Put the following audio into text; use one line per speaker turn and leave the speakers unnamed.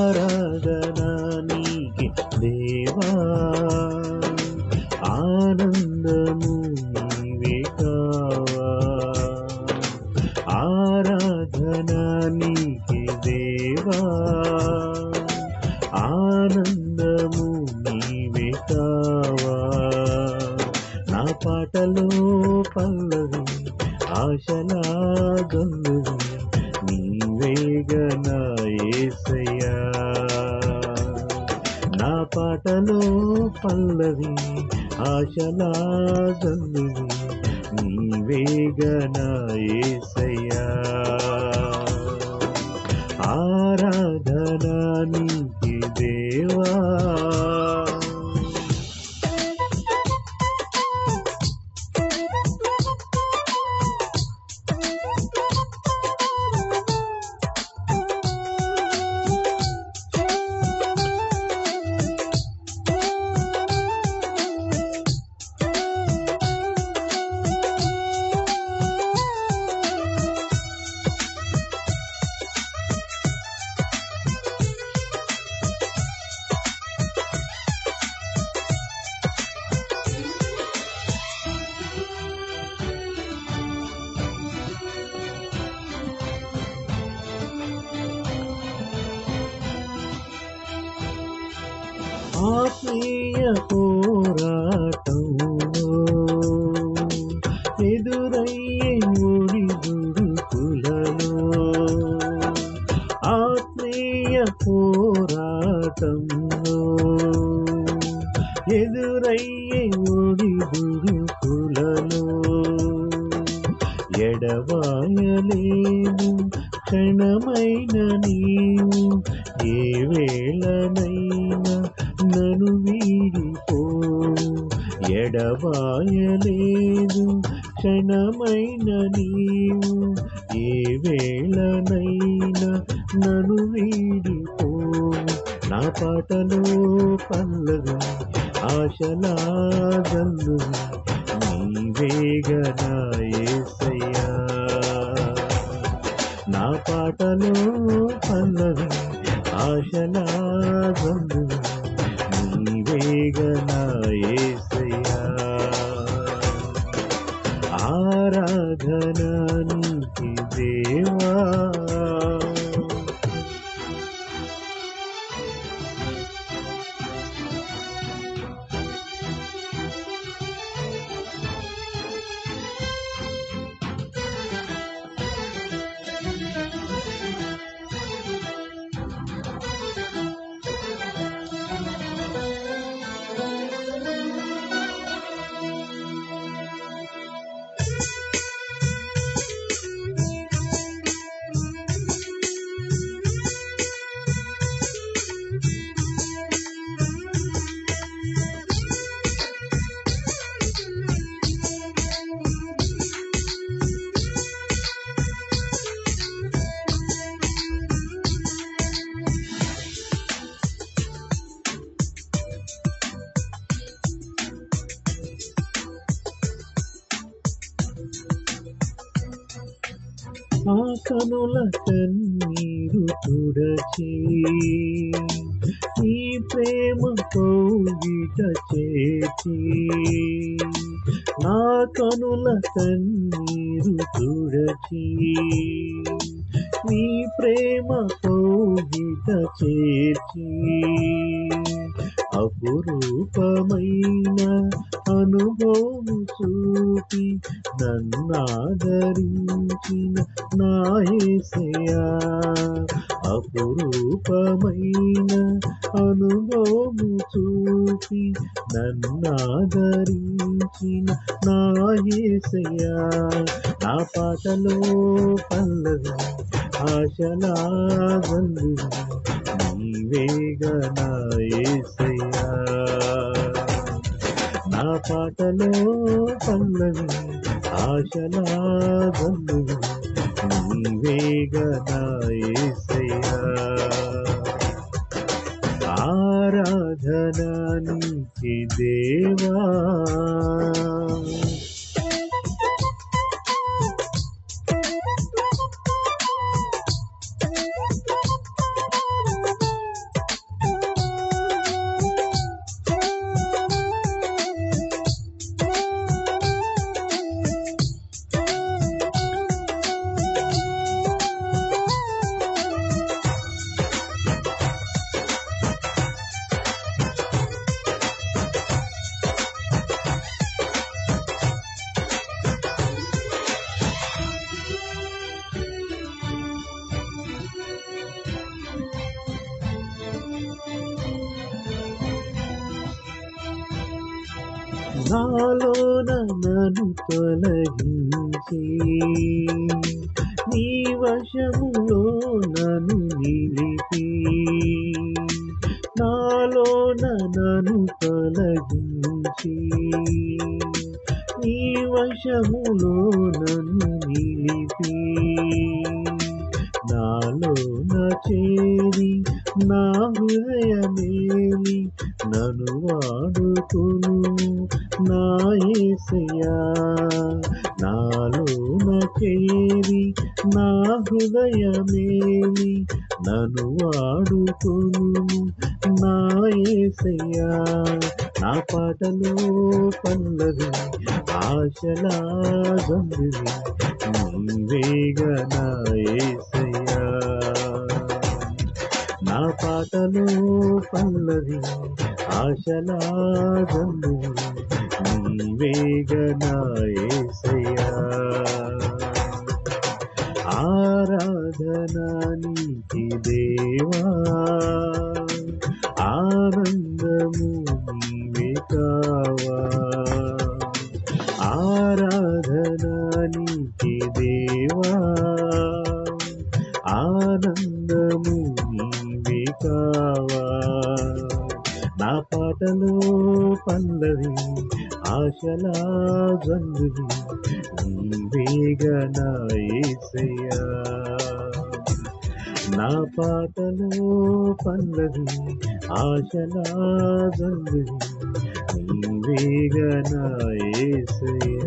ఆరాధనా నీకే దేవా, ఆనందము నీవే కావా. ఆరాధనా నీకే దేవా, ఆనందము నీవే కావా. నా పాటలో పల్లవి ఆశలా గొంతువి నీవేగా నా యేసయ్యా. నా పాటలో పల్లవి ఆశలా గొంతువి నీవేగా నా యేసయ్యా. ఆరాధనా నీకే దేవా. ఆత్మీయ పోరాటంలో ఎదురయ్యే ఒడిదుడుకులలో, ఆత్మీయ పోరాటంలో ఎదురయ్యే ఒడిదుడుకులలో ఎడబాయలేను క్షణమైన నీవు, ఏ వేళనైనా నన్ను వీడిపో. ఎడబాయలేదు క్షణమైన నీవు, ఏ వేళనైనా నన్ను వీడిపో. నా పాటలో పల్లవి ఆశలా గల్లువి నీవేగా నా యేసయ్యా. నా పాటలో పల్లవి ఆశలా గల్లువి నీవేగా నా యేసయ్యా. ఆరాధనా నీకే దేవా. ఆ కనుల కన్నీరు తుడచి నీ ప్రేమ కౌగిట చేర్చి, నా కనుల కన్నీరు తుడచి నీ ప్రేమ కౌగిట చేర్చి, అపురూపమైన అనుభవం చూపి నన్నాదరించిన నా యేసయ్యా. అపురూపమైన అనుభవం చూపి నన్నాదరించిన నా యేసయ్యా. నా పాటలో పల్లవి ఆశలా గల్లువి నీవేగా నా యేసయ్యా. నా పాటలో పల్లవి ఆశలా గల్లువి నీవేగా నా యేసయ్యా. ఆరాధనా నీకే దేవా. నాలోన నన్ను తొలగించి నీ వశములో నన్ను నిలిపి నాలోన నన్ను తొలగించి నీ వశములో నన్ను నిలిపి నాలోన చేరి నా హృదయమేలి నన్ను వాడుకును నా యేసయ్యా నాలోన చేరి నా హృదయమేలి నన్ను వాడుకును నా యేసయ్యా నా పాటలో పల్లవి ఆశలా గంభీరి నీవేగా నా యేసయ్యా నా పాటలో పల్లవి ఆశలా గంభీరి నీవేగా నా యేసయ్యా ఆరాధనా నీకే దేవా ఆనందము నీవే కావా ఆరాధనా నీకే దేవా ఆనందము నీవే కావా నా పాటలో పల్లవి ఆశలా గంధువి నీవేగా నా యేసయ్యా నా పాటలో పల్లవి ఆశలా గంధువి నీవేగా నా యేసయ్యా